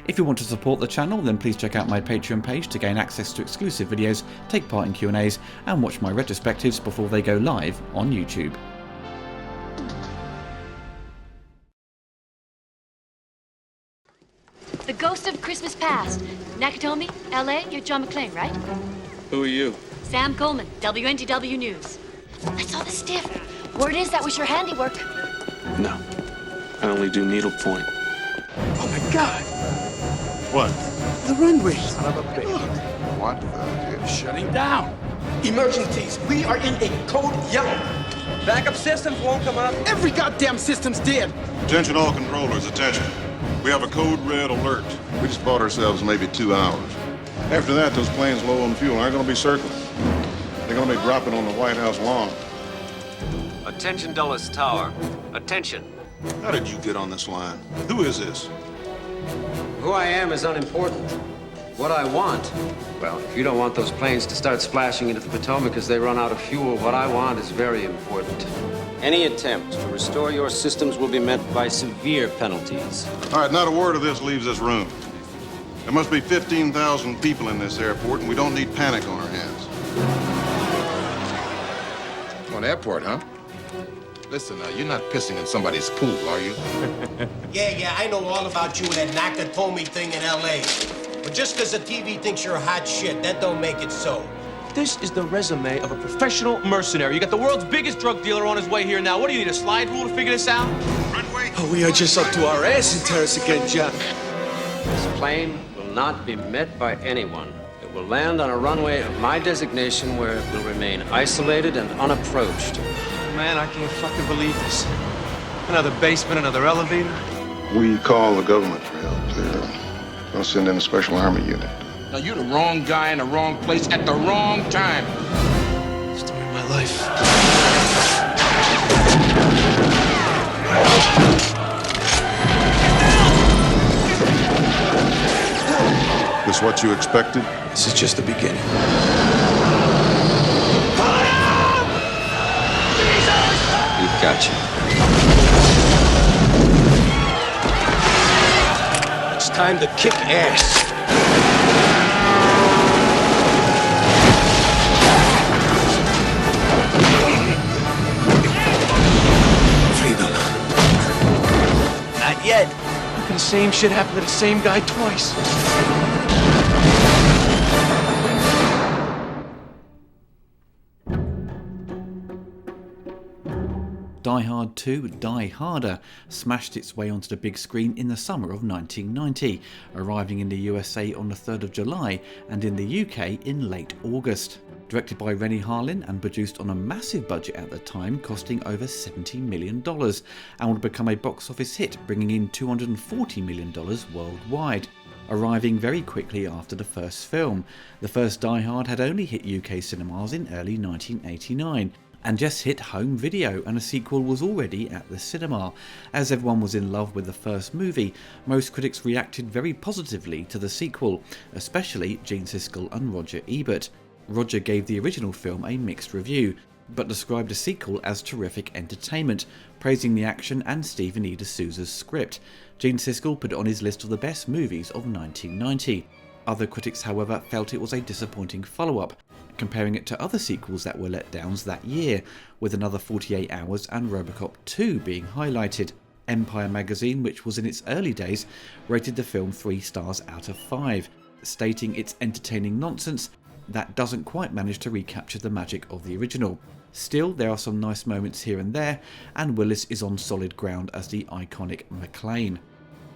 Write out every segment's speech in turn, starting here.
If you want to support the channel, then please check out my Patreon page to gain access to exclusive videos, take part in Q&As, and watch my retrospectives before they go live on YouTube. The Ghost of Christmas Past. Nakatomi, LA, you're John McClane, right? Who are you? Sam Coleman, WNTW News. I saw the stiff. Word is that was your handiwork. No. I only do needlepoint. Oh my God! What? The runway. Son of a bitch. What the? It's shutting down. Emergencies. We are in a code yellow. Backup systems won't come up. Every goddamn system's dead. Attention all controllers, attention. We have a code red alert. We just bought ourselves maybe 2 hours. After that, those planes low on fuel aren't going to be circling. They're going to be dropping on the White House lawn. Attention, Dulles Tower. Attention. How did you get on this line? Who is this? Who I am is unimportant. What I want, well, if you don't want those planes to start splashing into the Potomac as they run out of fuel, what I want is very important. Any attempt to restore your systems will be met by severe penalties. All right, not a word of this leaves this room. There must be 15,000 people in this airport, and we don't need panic on our hands. On the airport, huh? Listen, you're not pissing in somebody's pool, are you? Yeah, I know all about you and that Nakatomi thing in L.A. But just because the TV thinks you're hot shit, that don't make it so. This is the resume of a professional mercenary. You got the world's biggest drug dealer on his way here now. What do you need, a slide rule to figure this out? Runway. Oh, we are just up to our ass in terrace again, John. This plane will not be met by anyone. It will land on a runway of my designation where it will remain isolated and unapproached. Man, I can't fucking believe this. Another basement, another elevator. We call the government for help. They'll send in a special army unit. Now, you're the wrong guy in the wrong place at the wrong time. Story of my life. This what you expected? This is just the beginning. We've got you. It's time to kick ass. Freedom. Not yet. How can the same shit happen to the same guy twice? Die Hard 2 Die Harder smashed its way onto the big screen in the summer of 1990, arriving in the USA on the 3rd of July and in the UK in late August. Directed by Renny Harlin and produced on a massive budget at the time, costing over $70 million, and would become a box office hit, bringing in $240 million worldwide. Arriving very quickly after the first film. The first Die Hard had only hit UK cinemas in early 1989, and just hit home video, and a sequel was already at the cinema. As everyone was in love with the first movie, most critics reacted very positively to the sequel, especially Gene Siskel and Roger Ebert. Roger gave the original film a mixed review, but described the sequel as terrific entertainment, praising the action and Stephen E. D'Souza's script. Gene Siskel put it on his list of the best movies of 1990. Other critics, however, felt it was a disappointing follow-up, comparing it to other sequels that were letdowns that year, with Another 48 Hours and Robocop 2 being highlighted. Empire magazine, which was in its early days, rated the film 3 stars out of 5, stating it's entertaining nonsense that doesn't quite manage to recapture the magic of the original. Still, there are some nice moments here and there, and Willis is on solid ground as the iconic McClane.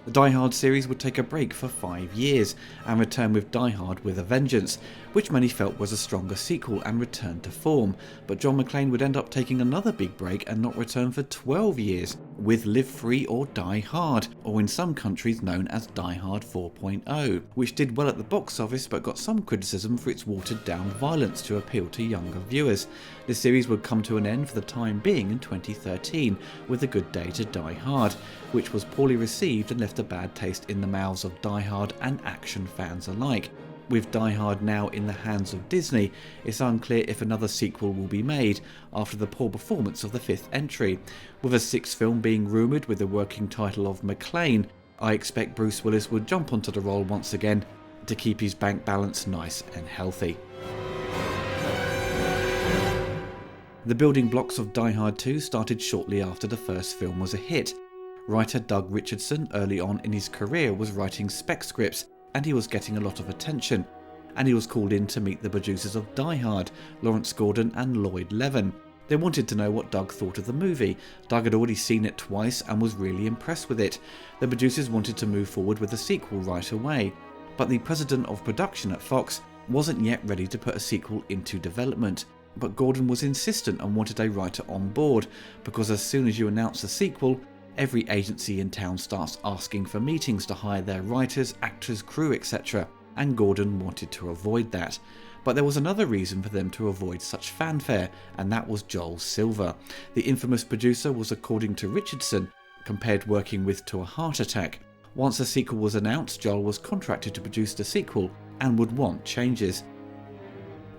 The Die Hard series would take a break for 5 years and return with Die Hard with a Vengeance, which many felt was a stronger sequel and returned to form, but John McClane would end up taking another big break and not return for 12 years with Live Free or Die Hard, or in some countries known as Die Hard 4.0, which did well at the box office but got some criticism for its watered down violence to appeal to younger viewers. The series would come to an end for the time being in 2013 with A Good Day to Die Hard, which was poorly received and left a bad taste in the mouths of Die Hard and action fans alike. With Die Hard now in the hands of Disney, it's unclear if another sequel will be made after the poor performance of the fifth entry, with a sixth film being rumoured with the working title of McClane. I expect Bruce Willis would jump onto the role once again to keep his bank balance nice and healthy. The building blocks of Die Hard 2 started shortly after the first film was a hit. Writer Doug Richardson early on in his career was writing spec scripts, and he was getting a lot of attention, and he was called in to meet the producers of Die Hard, Lawrence Gordon and Lloyd Levin. They wanted to know what Doug thought of the movie. Doug had already seen it twice and was really impressed with it. The producers wanted to move forward with a sequel right away, but the president of production at Fox wasn't yet ready to put a sequel into development. But Gordon was insistent and wanted a writer on board, because as soon as you announce a sequel, every agency in town starts asking for meetings to hire their writers, actors, crew, etc. And Gordon wanted to avoid that. But there was another reason for them to avoid such fanfare, and that was Joel Silver. The infamous producer was, according to Richardson, compared working with to a heart attack. Once a sequel was announced, Joel was contracted to produce the sequel and would want changes.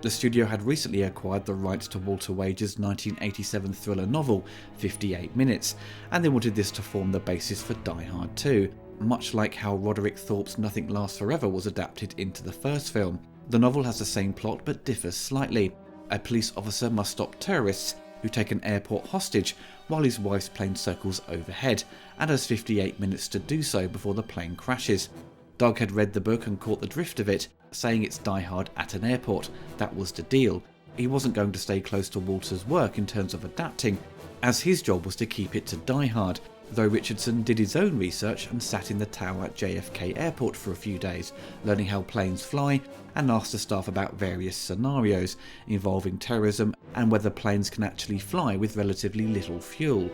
The studio had recently acquired the rights to Walter Wager's 1987 thriller novel, 58 Minutes, and they wanted this to form the basis for Die Hard 2, much like how Roderick Thorpe's Nothing Lasts Forever was adapted into the first film. The novel has the same plot but differs slightly. A police officer must stop terrorists who take an airport hostage while his wife's plane circles overhead, and has 58 minutes to do so before the plane crashes. Doug had read the book and caught the drift of it, saying it's Die Hard at an airport. That was the deal. He wasn't going to stay close to Walter's work in terms of adapting, as his job was to keep it to Die Hard, though Richardson did his own research and sat in the tower at JFK Airport for a few days, learning how planes fly, and asked the staff about various scenarios involving terrorism and whether planes can actually fly with relatively little fuel.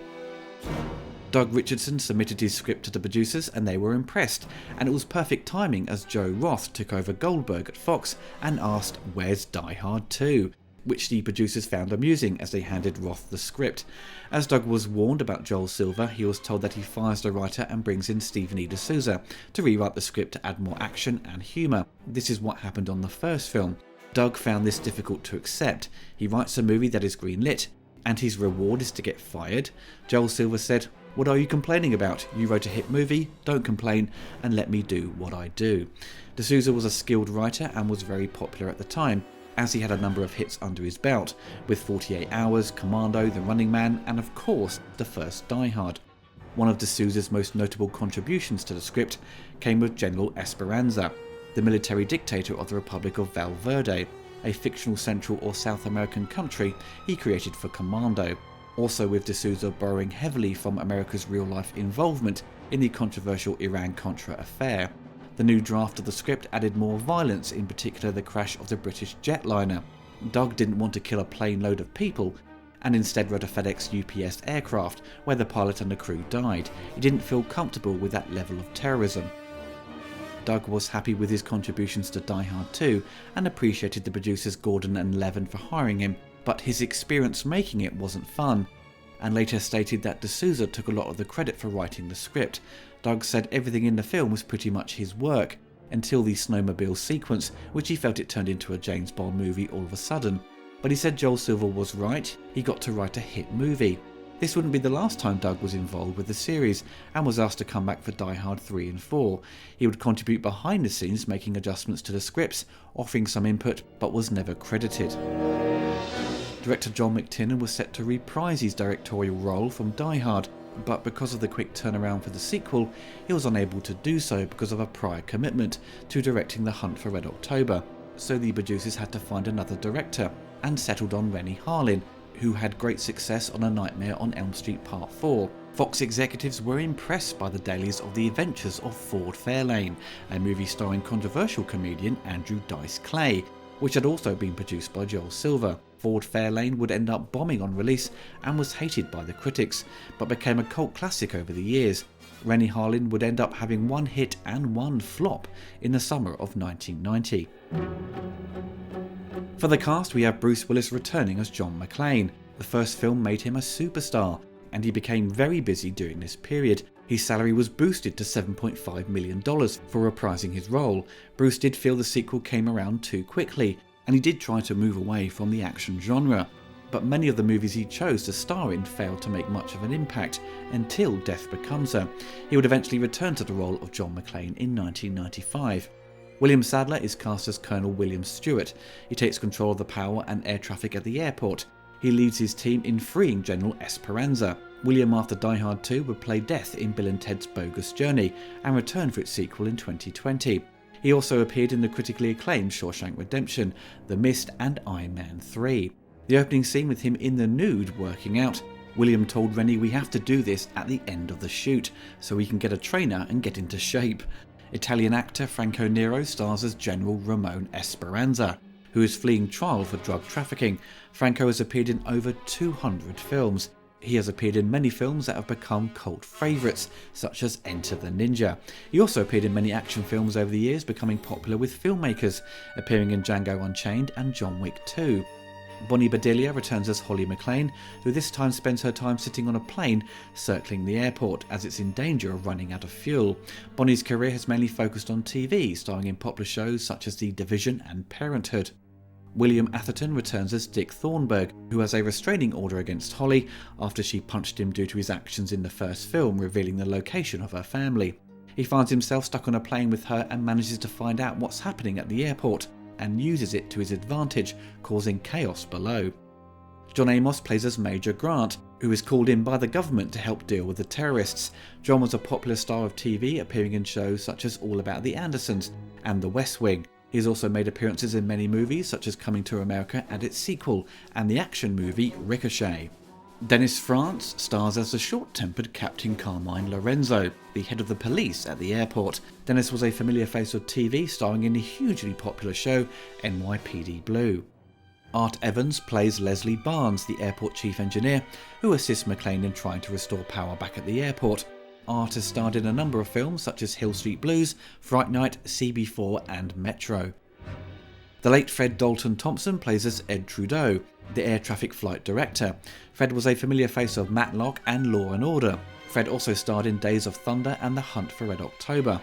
Doug Richardson submitted his script to the producers and they were impressed, and it was perfect timing as Joe Roth took over Goldberg at Fox and asked, "Where's Die Hard 2?" which the producers found amusing as they handed Roth the script. As Doug was warned about Joel Silver, he was told that he fires the writer and brings in Stephen E. D'Souza to rewrite the script to add more action and humour. This is what happened on the first film. Doug found this difficult to accept. He writes a movie that is greenlit, and his reward is to get fired. Joel Silver said, "What are you complaining about? You wrote a hit movie, don't complain, and let me do what I do." D'Souza was a skilled writer and was very popular at the time, as he had a number of hits under his belt, with 48 Hours, Commando, The Running Man, and of course, the first Die Hard. One of D'Souza's most notable contributions to the script came with General Esperanza, the military dictator of the Republic of Valverde, a fictional Central or South American country he created for Commando. Also with D'Souza borrowing heavily from America's real-life involvement in the controversial Iran-Contra affair. The new draft of the script added more violence, in particular the crash of the British jetliner. Doug didn't want to kill a plane load of people, and instead wrote a FedEx UPS aircraft where the pilot and the crew died. He didn't feel comfortable with that level of terrorism. Doug was happy with his contributions to Die Hard 2 and appreciated the producers Gordon and Levin for hiring him, but his experience making it wasn't fun, and later stated that D'Souza took a lot of the credit for writing the script. Doug said everything in the film was pretty much his work, until the snowmobile sequence, which he felt it turned into a James Bond movie all of a sudden. But he said Joel Silver was right, he got to write a hit movie. This wouldn't be the last time Doug was involved with the series, and was asked to come back for Die Hard 3 and 4. He would contribute behind the scenes, making adjustments to the scripts, offering some input, but was never credited. Director John McTiernan was set to reprise his directorial role from Die Hard, but because of the quick turnaround for the sequel, he was unable to do so because of a prior commitment to directing The Hunt for Red October, so the producers had to find another director, and settled on Renny Harlin, who had great success on A Nightmare on Elm Street Part 4. Fox executives were impressed by the dailies of The Adventures of Ford Fairlane, a movie starring controversial comedian Andrew Dice Clay, which had also been produced by Joel Silver. Ford Fairlane would end up bombing on release and was hated by the critics, but became a cult classic over the years. Renny Harlin would end up having one hit and one flop in the summer of 1990. For the cast, we have Bruce Willis returning as John McClane. The first film made him a superstar, and he became very busy during this period. His salary was boosted to $7.5 million for reprising his role. Bruce did feel the sequel came around too quickly, and he did try to move away from the action genre. but many of the movies he chose to star in failed to make much of an impact until Death Becomes Her. He would eventually return to the role of John McClane in 1995. William Sadler is cast as Colonel William Stewart. He takes control of the power and air traffic at the airport. He leads his team in freeing General Esperanza. William, after Die Hard 2, would play Death in Bill and Ted's Bogus Journey and return for its sequel in 2020. He also appeared in the critically acclaimed Shawshank Redemption, The Mist and Iron Man 3. The opening scene with him in the nude working out. William told Renny, "We have to do this at the end of the shoot so we can get a trainer and get into shape." Italian actor Franco Nero stars as General Ramon Esperanza, who is fleeing trial for drug trafficking. Franco has appeared in over 200 films. He has appeared in many films that have become cult favourites, such as Enter the Ninja. He also appeared in many action films over the years, becoming popular with filmmakers, appearing in Django Unchained and John Wick 2. Bonnie Bedelia returns as Holly McClane, who this time spends her time sitting on a plane circling the airport as it's in danger of running out of fuel. Bonnie's career has mainly focused on TV, starring in popular shows such as The Division and Parenthood. William Atherton returns as Dick Thornburg, who has a restraining order against Holly after she punched him due to his actions in the first film, revealing the location of her family. He finds himself stuck on a plane with her and manages to find out what's happening at the airport, and uses it to his advantage, causing chaos below. John Amos plays as Major Grant, who is called in by the government to help deal with the terrorists. John was a popular star of TV, appearing in shows such as All About the Andersons and The West Wing. He has also made appearances in many movies such as Coming to America and its sequel, and the action movie Ricochet. Dennis Franz stars as the short-tempered Captain Carmine Lorenzo, the head of the police at the airport. Dennis was a familiar face of TV, starring in the hugely popular show NYPD Blue. Art Evans plays Leslie Barnes, the airport chief engineer, who assists McClane in trying to restore power back at the airport. Art has starred in a number of films such as Hill Street Blues, Fright Night, CB4 and Metro. The late Fred Dalton Thompson plays as Ed Trudeau, the air traffic flight director. Fred was a familiar face of Matlock and Law and Order. Fred also starred in Days of Thunder and The Hunt for Red October.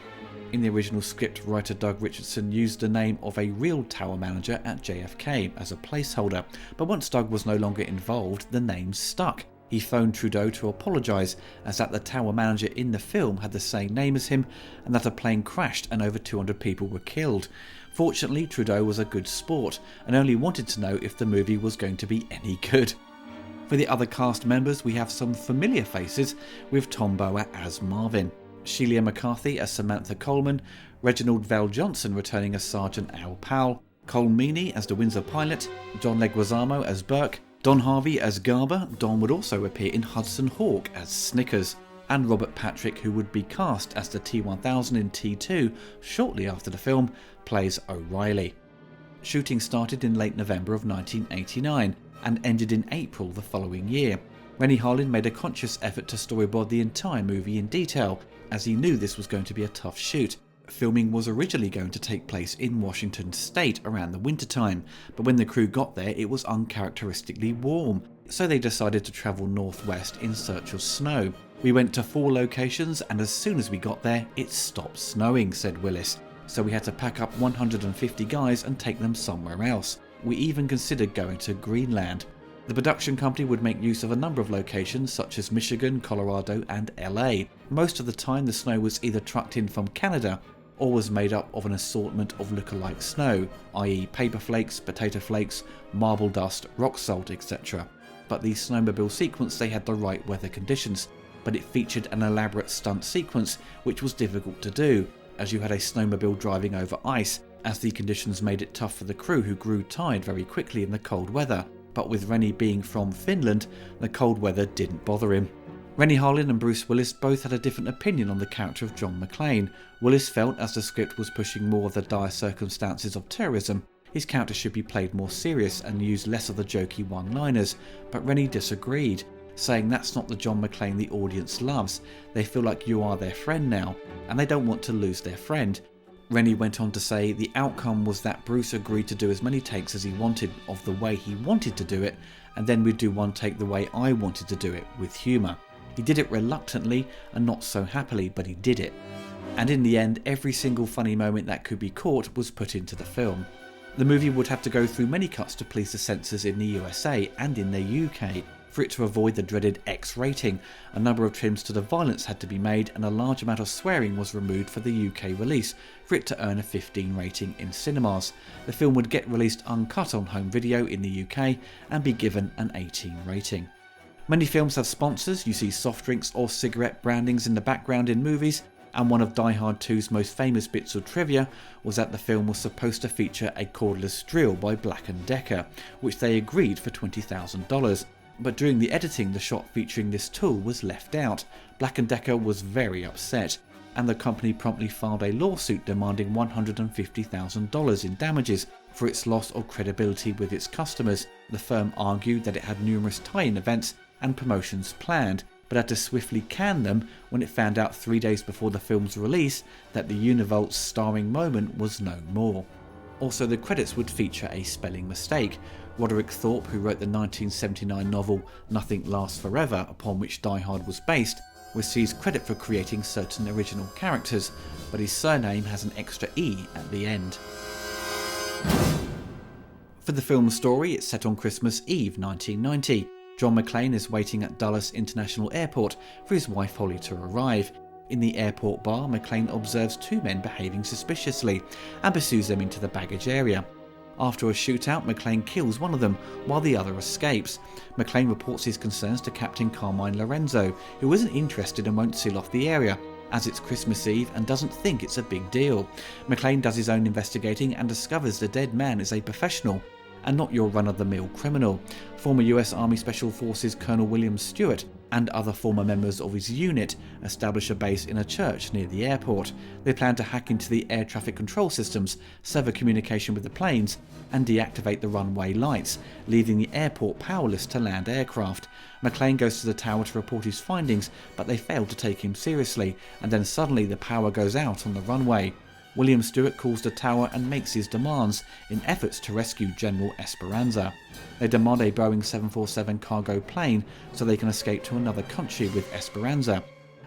In the original script, writer Doug Richardson used the name of a real tower manager at JFK as a placeholder, but once Doug was no longer involved, the name stuck. He phoned Trudeau to apologise, as that the tower manager in the film had the same name as him, and that a plane crashed and over 200 people were killed. Fortunately, Trudeau was a good sport, and only wanted to know if the movie was going to be any good. For the other cast members, we have some familiar faces, with Tom Bower as Marvin, Sheila McCarthy as Samantha Coleman, Reginald Val Johnson returning as Sergeant Al Powell, Cole Meany as the Windsor pilot, John Leguizamo as Burke, Don Harvey as Garber. Don would also appear in Hudson Hawk as Snickers, and Robert Patrick, who would be cast as the T-1000 in T2 shortly after the film, plays O'Reilly. Shooting started in late November of 1989 and ended in April the following year. Renny Harlin made a conscious effort to storyboard the entire movie in detail, as he knew this was going to be a tough shoot. Filming was originally going to take place in Washington State around the wintertime, but when the crew got there it was uncharacteristically warm, so they decided to travel northwest in search of snow. "We went to 4 locations and as soon as we got there it stopped snowing," said Willis, "so we had to pack up 150 guys and take them somewhere else. We even considered going to Greenland." The production company would make use of a number of locations such as Michigan, Colorado and LA. Most of the time the snow was either trucked in from Canada or was made up of an assortment of look-alike snow, i.e. paper flakes, potato flakes, marble dust, rock salt, etc. But the snowmobile sequence, they had the right weather conditions, but it featured an elaborate stunt sequence which was difficult to do, as you had a snowmobile driving over ice, as the conditions made it tough for the crew, who grew tired very quickly in the cold weather. But with Renny being from Finland, the cold weather didn't bother him. Renny Harlin and Bruce Willis both had a different opinion on the character of John McClane. Willis felt, as the script was pushing more of the dire circumstances of terrorism, his character should be played more serious and use less of the jokey one-liners, but Renny disagreed, saying that's not the John McClane the audience loves. They feel like you are their friend now, and they don't want to lose their friend. Renny went on to say the outcome was that Bruce agreed to do as many takes as he wanted of the way he wanted to do it, and then we'd do one take the way I wanted to do it, with humour. He did it reluctantly and not so happily, but he did it. And in the end, every single funny moment that could be caught was put into the film. The movie would have to go through many cuts to please the censors in the USA and in the UK. For it to avoid the dreaded X rating, a number of trims to the violence had to be made and a large amount of swearing was removed for the UK release for it to earn a 15 rating in cinemas. The film would get released uncut on home video in the UK and be given an 18 rating. Many films have sponsors. You see soft drinks or cigarette brandings in the background in movies, and one of Die Hard 2's most famous bits of trivia was that the film was supposed to feature a cordless drill by Black & Decker, which they agreed for $20,000. But during the editing, the shot featuring this tool was left out. Black & Decker was very upset, and the company promptly filed a lawsuit demanding $150,000 in damages for its loss of credibility with its customers. The firm argued that it had numerous tie-in events and promotions planned, but had to swiftly can them when it found out 3 days before the film's release that the Univolt's starring moment was no more. Also, the credits would feature a spelling mistake. Roderick Thorpe, who wrote the 1979 novel Nothing Lasts Forever, upon which Die Hard was based, receives credit for creating certain original characters, but his surname has an extra E at the end. For the film's story, it's set on Christmas Eve 1990. John McClane is waiting at Dulles International Airport for his wife Holly to arrive. In the airport bar, McClane observes two men behaving suspiciously and pursues them into the baggage area. After a shootout, McClane kills one of them while the other escapes. McClane reports his concerns to Captain Carmine Lorenzo, who isn't interested and won't seal off the area, as it's Christmas Eve and doesn't think it's a big deal. McClane does his own investigating and discovers the dead man is a professional and not your run-of-the-mill criminal. Former US Army Special Forces Colonel William Stewart and other former members of his unit establish a base in a church near the airport. They plan to hack into the air traffic control systems, sever communication with the planes, and deactivate the runway lights, leaving the airport powerless to land aircraft. McClane goes to the tower to report his findings, but they fail to take him seriously, and then suddenly the power goes out on the runway. William Stewart calls the tower and makes his demands in efforts to rescue General Esperanza. They demand a Boeing 747 cargo plane so they can escape to another country with Esperanza,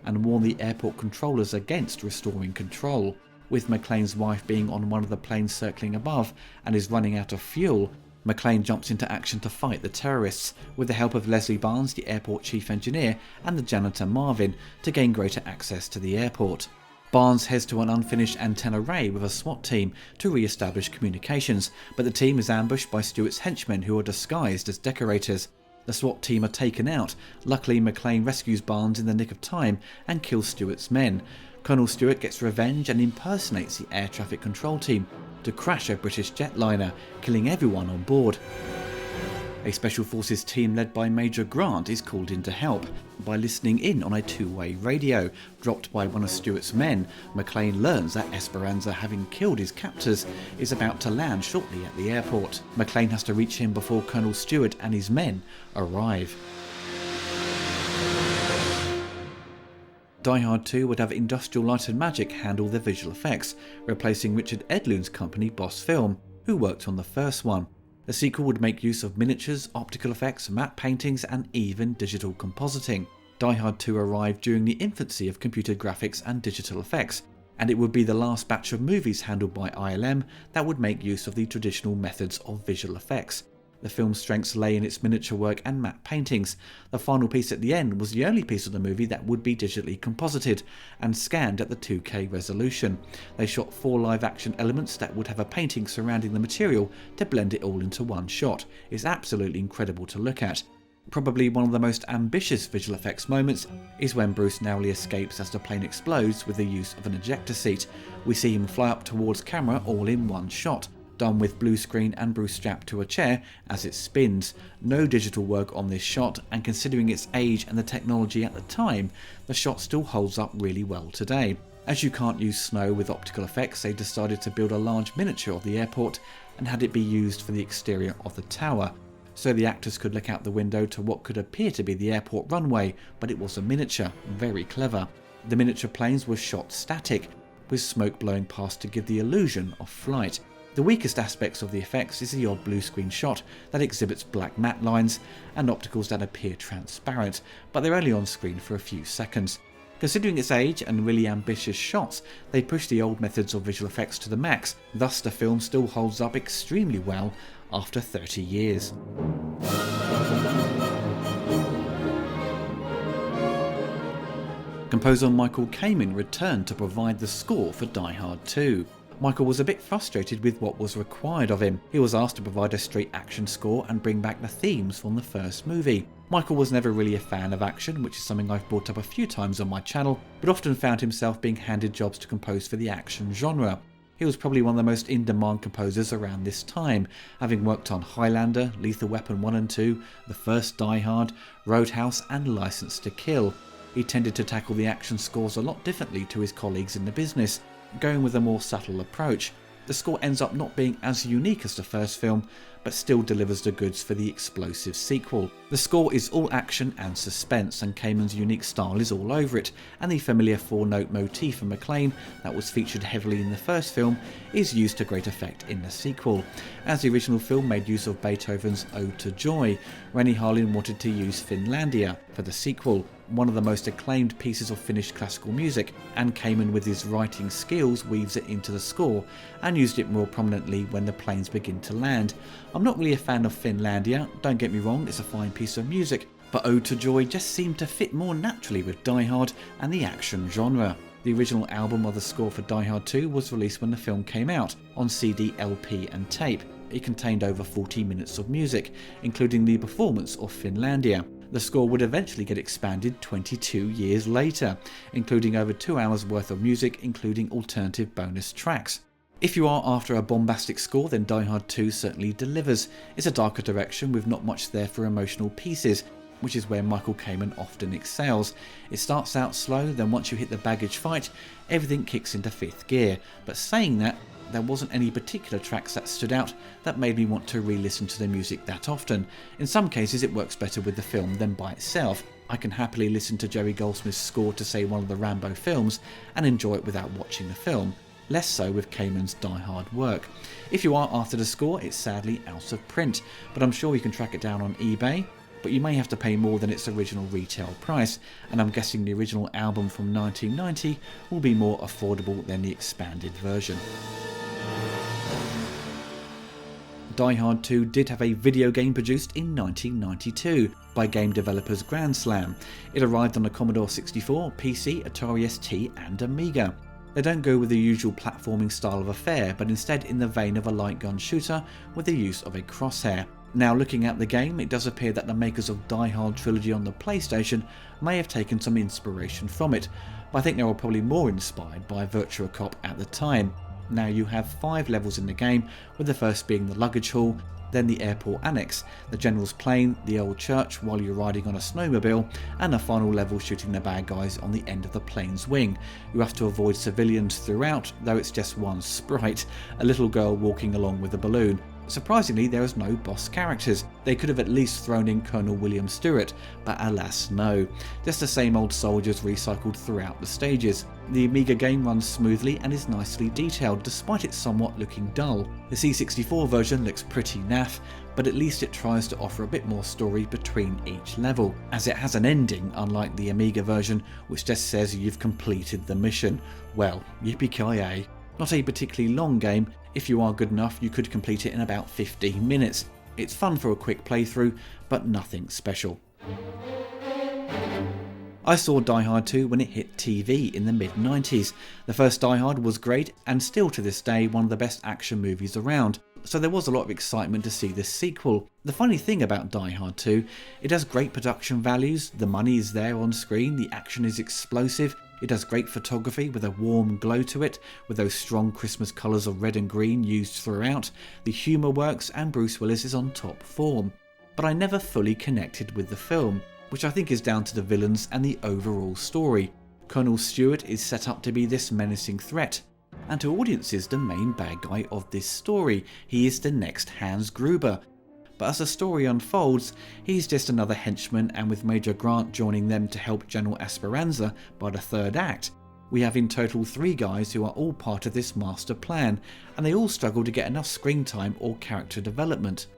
and warn the airport controllers against restoring control. With McClane's wife being on one of the planes circling above and is running out of fuel, McClane jumps into action to fight the terrorists, with the help of Leslie Barnes, the airport chief engineer, and the janitor Marvin, to gain greater access to the airport. Barnes heads to an unfinished antenna array with a SWAT team to re-establish communications, but the team is ambushed by Stewart's henchmen who are disguised as decorators. The SWAT team are taken out. Luckily, McClane rescues Barnes in the nick of time and kills Stewart's men. Colonel Stewart gets revenge and impersonates the air traffic control team to crash a British jetliner, killing everyone on board. A Special Forces team led by Major Grant is called in to help. By listening in on a two-way radio dropped by one of Stewart's men, McClane learns that Esperanza, having killed his captors, is about to land shortly at the airport. McClane has to reach him before Colonel Stewart and his men arrive. Die Hard 2 would have Industrial Light and Magic handle the visual effects, replacing Richard Edlund's company Boss Film, who worked on the first one. The sequel would make use of miniatures, optical effects, matte paintings, and even digital compositing. Die Hard 2 arrived during the infancy of computer graphics and digital effects, and it would be the last batch of movies handled by ILM that would make use of the traditional methods of visual effects. The film's strengths lay in its miniature work and matte paintings. The final piece at the end was the only piece of the movie that would be digitally composited and scanned at the 2K resolution. They shot 4 live-action elements that would have a painting surrounding the material to blend it all into one shot. It's absolutely incredible to look at. Probably one of the most ambitious visual effects moments is when Bruce narrowly escapes as the plane explodes with the use of an ejector seat. We see him fly up towards camera all in one shot, done with blue screen and Bruce strapped to a chair as it spins. No digital work on this shot, and considering its age and the technology at the time, the shot still holds up really well today. As you can't use snow with optical effects, they decided to build a large miniature of the airport and had it be used for the exterior of the tower, so the actors could look out the window to what could appear to be the airport runway, but it was a miniature. Very clever. The miniature planes were shot static, with smoke blowing past to give the illusion of flight. The weakest aspects of the effects is the odd blue screen shot that exhibits black matte lines and opticals that appear transparent, but they're only on screen for a few seconds. Considering its age and really ambitious shots, they pushed the old methods of visual effects to the max, thus the film still holds up extremely well after 30 years. Composer Michael Kamen returned to provide the score for Die Hard 2. Michael was a bit frustrated with what was required of him. He was asked to provide a straight action score and bring back the themes from the first movie. Michael was never really a fan of action, which is something I've brought up a few times on my channel, but often found himself being handed jobs to compose for the action genre. He was probably one of the most in-demand composers around this time, having worked on Highlander, Lethal Weapon 1 and 2, the first Die Hard, Roadhouse and License to Kill. He tended to tackle the action scores a lot differently to his colleagues in the business, going with a more subtle approach. The score ends up not being as unique as the first film, but still delivers the goods for the explosive sequel. The score is all action and suspense, and Kamen's unique style is all over it, and the familiar 4-note motif from McClane that was featured heavily in the first film is used to great effect in the sequel. As the original film made use of Beethoven's Ode to Joy, Renny Harlin wanted to use Finlandia for the sequel, one of the most acclaimed pieces of Finnish classical music, and Kamen with his writing skills weaves it into the score and used it more prominently when the planes begin to land. I'm not really a fan of Finlandia, don't get me wrong, it's a fine piece of music, but Ode to Joy just seemed to fit more naturally with Die Hard and the action genre. The original album of the score for Die Hard 2 was released when the film came out, on CD, LP and tape. It contained over 40 minutes of music, including the performance of Finlandia. The score would eventually get expanded 22 years later, including over 2 hours worth of music, including alternative bonus tracks. If you are after a bombastic score, then Die Hard 2 certainly delivers. It's a darker direction with not much there for emotional pieces, which is where Michael Kamen often excels. It starts out slow, then once you hit the baggage fight, everything kicks into 5th gear. But saying that, there wasn't any particular tracks that stood out that made me want to re-listen to the music that often. In some cases it works better with the film than by itself. I can happily listen to Jerry Goldsmith's score to say one of the Rambo films and enjoy it without watching the film. Less so with Kamen's Die Hard work. If you are after the score, it's sadly out of print, but I'm sure you can track it down on eBay. But you may have to pay more than its original retail price, and I'm guessing the original album from 1990 will be more affordable than the expanded version. Die Hard 2 did have a video game produced in 1992 by game developers Grand Slam. It arrived on a Commodore 64, PC, Atari ST and Amiga. They don't go with the usual platforming style of affair, but instead in the vein of a light gun shooter with the use of a crosshair. Now looking at the game, it does appear that the makers of Die Hard Trilogy on the PlayStation may have taken some inspiration from it, but I think they were probably more inspired by Virtua Cop at the time. Now you have 5 levels in the game, with the first being the luggage hall, then the airport annex, the general's plane, the old church while you're riding on a snowmobile, and a final level shooting the bad guys on the end of the plane's wing. You have to avoid civilians throughout, though it's just one sprite, a little girl walking along with a balloon. Surprisingly, there is no boss characters. They could have at least thrown in Colonel William Stewart, but alas no. Just the same old soldiers recycled throughout the stages. The Amiga game runs smoothly and is nicely detailed, despite it somewhat looking dull. The C64 version looks pretty naff, but at least it tries to offer a bit more story between each level, as it has an ending unlike the Amiga version, which just says you've completed the mission. Well, yippee-ki-yay. Not a particularly long game. If you are good enough, you could complete it in about 15 minutes. It's fun for a quick playthrough, but nothing special. I saw Die Hard 2 when it hit TV in the mid-90s. The first Die Hard was great, and still to this day one of the best action movies around, so there was a lot of excitement to see this sequel. The funny thing about Die Hard 2, it has great production values, the money is there on screen, the action is explosive, it has great photography with a warm glow to it, with those strong Christmas colours of red and green used throughout, the humour works and Bruce Willis is on top form. But I never fully connected with the film, which I think is down to the villains and the overall story. Colonel Stewart is set up to be this menacing threat, and to audiences the main bad guy of this story. He is the next Hans Gruber. But as the story unfolds, he's just another henchman, and with Major Grant joining them to help General Esperanza by the 3rd act, we have in total 3 guys who are all part of this master plan, and they all struggle to get enough screen time or character development.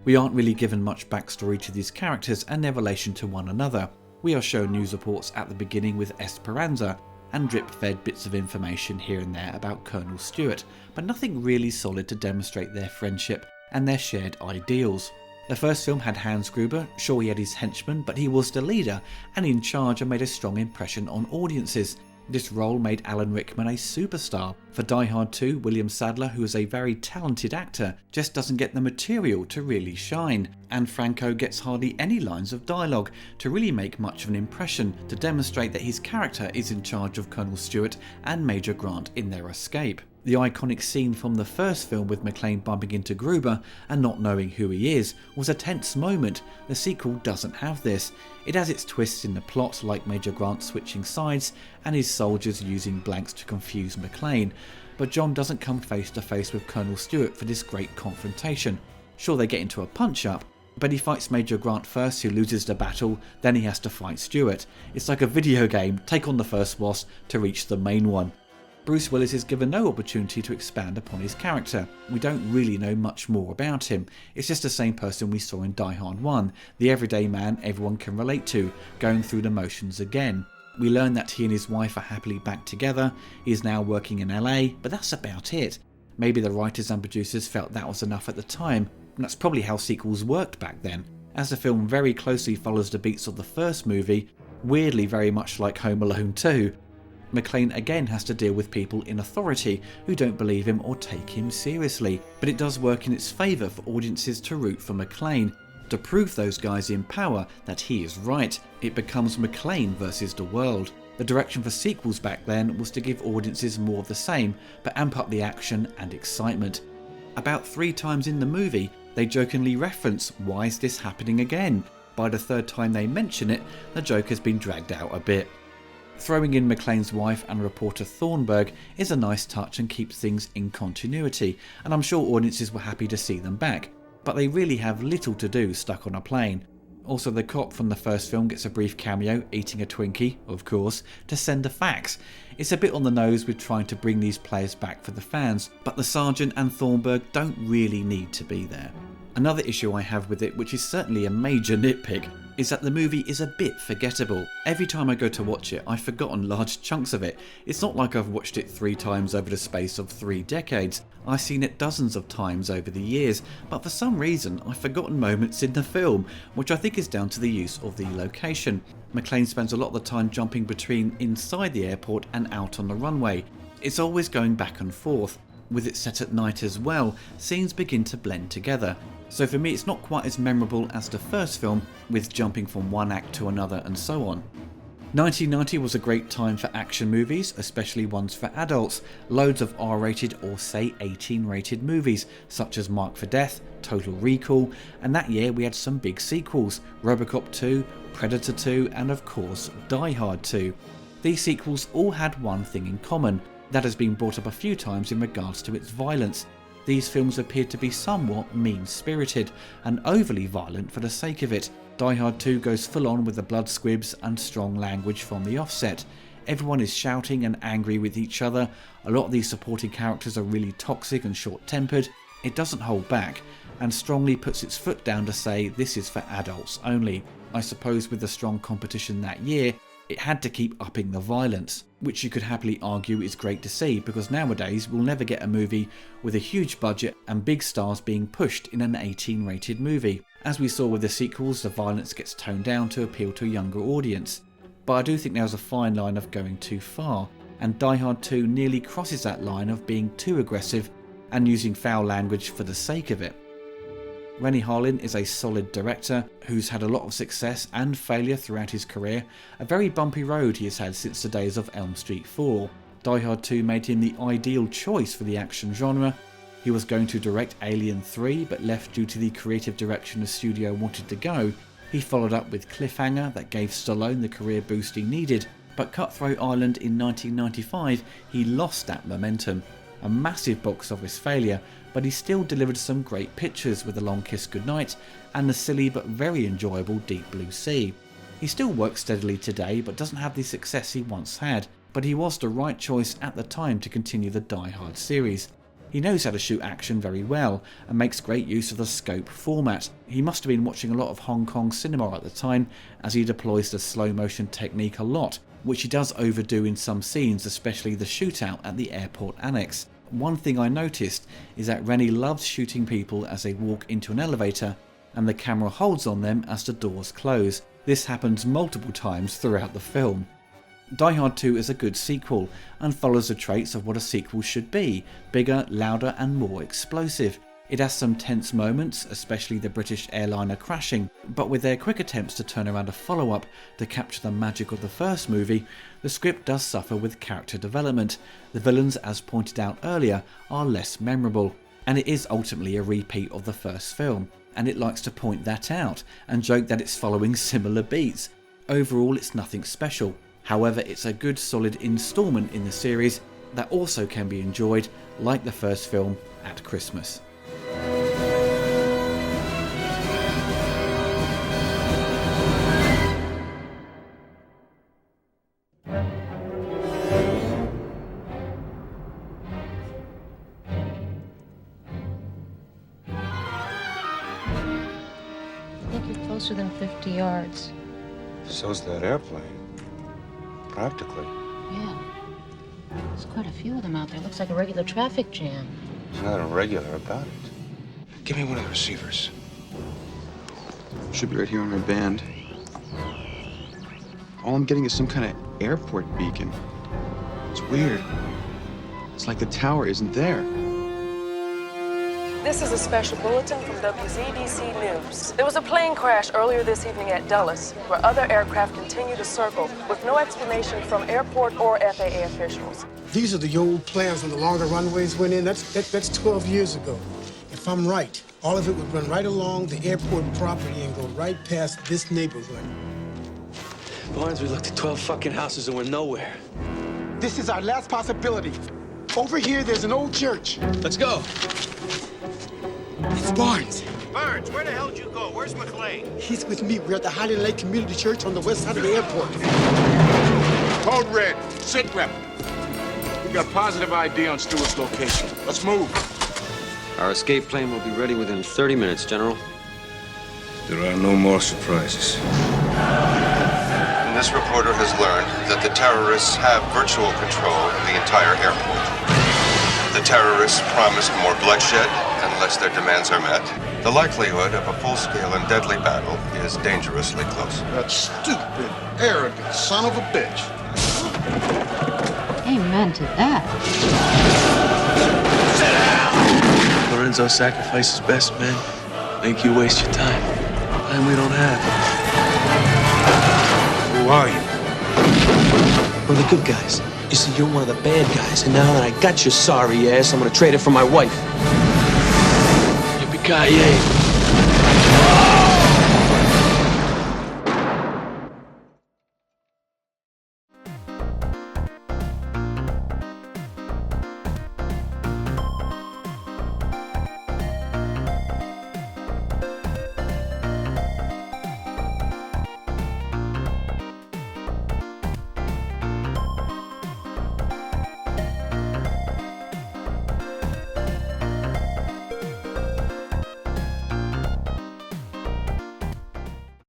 We aren't really given much backstory to these characters and their relation to one another. We are shown news reports at the beginning with Esperanza, and drip-fed bits of information here and there about Colonel Stewart, but nothing really solid to demonstrate their friendship and their shared ideals. The first film had Hans Gruber. Sure, he had his henchmen, but he was the leader and in charge and made a strong impression on audiences. This role made Alan Rickman a superstar. For Die Hard 2, William Sadler, who is a very talented actor, just doesn't get the material to really shine, and Franco gets hardly any lines of dialogue to really make much of an impression to demonstrate that his character is in charge of Colonel Stewart and Major Grant in their escape. The iconic scene from the first film with McClane bumping into Gruber and not knowing who he is was a tense moment. The sequel doesn't have this. It has its twists in the plot, like Major Grant switching sides and his soldiers using blanks to confuse McClane, but John doesn't come face to face with Colonel Stewart for this great confrontation. Sure, they get into a punch-up, but he fights Major Grant first, who loses the battle, then he has to fight Stewart. It's like a video game, take on the first boss to reach the main one. Bruce Willis is given no opportunity to expand upon his character. We don't really know much more about him. It's just the same person we saw in Die Hard 1, the everyday man everyone can relate to, going through the motions again. We learn that he and his wife are happily back together. He is now working in LA, but that's about it. Maybe the writers and producers felt that was enough at the time, and that's probably how sequels worked back then, as the film very closely follows the beats of the first movie, weirdly very much like Home Alone 2. McClane again has to deal with people in authority who don't believe him or take him seriously, but it does work in its favour for audiences to root for McClane, to prove those guys in power that he is right. It becomes McClane versus the world. The direction for sequels back then was to give audiences more of the same, but amp up the action and excitement. About 3 times in the movie, they jokingly reference, "Why is this happening again?" By the 3rd time they mention it, the joke has been dragged out a bit. Throwing in McClane's wife and reporter Thornburg is a nice touch and keeps things in continuity, and I'm sure audiences were happy to see them back, but they really have little to do stuck on a plane. Also, the cop from the first film gets a brief cameo, eating a Twinkie, of course, to send a fax. It's a bit on the nose with trying to bring these players back for the fans, but the Sergeant and Thornburg don't really need to be there. Another issue I have with it, which is certainly a major nitpick, is that the movie is a bit forgettable. Every time I go to watch it, I've forgotten large chunks of it. It's not like I've watched it 3 times over the space of 3 decades. I've seen it dozens of times over the years, but for some reason I've forgotten moments in the film, which I think is down to the use of the location. McClane spends a lot of the time jumping between inside the airport and out on the runway. It's always going back and forth. With it set at night as well, scenes begin to blend together. So for me, it's not quite as memorable as the first film, with jumping from one act to another and so on. 1990 was a great time for action movies, especially ones for adults. Loads of R-rated or say 18-rated movies, such as Marked for Death, Total Recall, and that year we had some big sequels, Robocop 2, Predator 2, and of course Die Hard 2. These sequels all had one thing in common, that has been brought up a few times in regards to its violence. These films appeared to be somewhat mean-spirited and overly violent for the sake of it. Die Hard 2 goes full on with the blood squibs and strong language from the offset. Everyone is shouting and angry with each other. A lot of these supporting characters are really toxic and short-tempered. It doesn't hold back and strongly puts its foot down to say this is for adults only. I suppose with the strong competition that year, it had to keep upping the violence, which you could happily argue is great to see, because nowadays we'll never get a movie with a huge budget and big stars being pushed in an 18-rated movie. As we saw with the sequels, the violence gets toned down to appeal to a younger audience. But I do think there's a fine line of going too far, and Die Hard 2 nearly crosses that line of being too aggressive and using foul language for the sake of it. Renny Harlin is a solid director who's had a lot of success and failure throughout his career, a very bumpy road he has had since the days of Elm Street 4. Die Hard 2 made him the ideal choice for the action genre. He was going to direct Alien 3 but left due to the creative direction the studio wanted to go. He followed up with Cliffhanger that gave Stallone the career boost he needed, but Cutthroat Island in 1995 he lost that momentum. A massive box office failure, but he still delivered some great pictures with The Long Kiss Goodnight and the silly but very enjoyable Deep Blue Sea. He still works steadily today but doesn't have the success he once had, but he was the right choice at the time to continue the Die Hard series. He knows how to shoot action very well and makes great use of the scope format. He must have been watching a lot of Hong Kong cinema at the time, as he deploys the slow motion technique a lot, which he does overdo in some scenes, especially the shootout at the airport annex. One thing I noticed is that Renny loves shooting people as they walk into an elevator, and the camera holds on them as the doors close. This happens multiple times throughout the film. Die Hard 2 is a good sequel and follows the traits of what a sequel should be: bigger, louder and more explosive. It has some tense moments, especially the British airliner crashing, but with their quick attempts to turn around a follow-up to capture the magic of the first movie, the script does suffer with character development. The villains, as pointed out earlier, are less memorable, and it is ultimately a repeat of the first film, and it likes to point that out and joke that it's following similar beats. Overall, it's nothing special. However, it's a good solid instalment in the series that also can be enjoyed like the first film at Christmas. I think you're closer than 50 yards. So's that airplane. Practically. Yeah. There's quite a few of them out there. Looks like a regular traffic jam. There's nothing regular about it. Give me one of the receivers. Should be right here on our band. All I'm getting is some kind of airport beacon. It's weird. It's like the tower isn't there. This is a special bulletin from WZDC News. There was a plane crash earlier this evening at Dulles, where other aircraft continue to circle, with no explanation from airport or FAA officials. These are the old plans when the longer runways went in. That's 12 years ago. If I'm right, all of it would run right along the airport property and go right past this neighborhood. Barnes, we looked at 12 fucking houses and we're nowhere. This is our last possibility. Over here, there's an old church. Let's go. It's Barnes. Barnes, where the hell did you go? Where's McLean? He's with me. We're at the Harlin Lake Community Church on the west side of the airport. Code red. Sit rep. We've got positive ID on Stewart's location. Let's move. Our escape plane will be ready within 30 minutes, General. There are no more surprises. And this reporter has learned that the terrorists have virtual control of the entire airport. The terrorists promised more bloodshed unless their demands are met. The likelihood of a full-scale and deadly battle is dangerously close. That stupid, arrogant son of a bitch. Amen to that. Sit down! Lorenzo sacrifices best men. Make you waste your time. Time we don't have. Who are you? We're the good guys. You see, you're one of the bad guys, and now that I got your sorry ass, I'm gonna trade it for my wife. Yippee-ki-yay.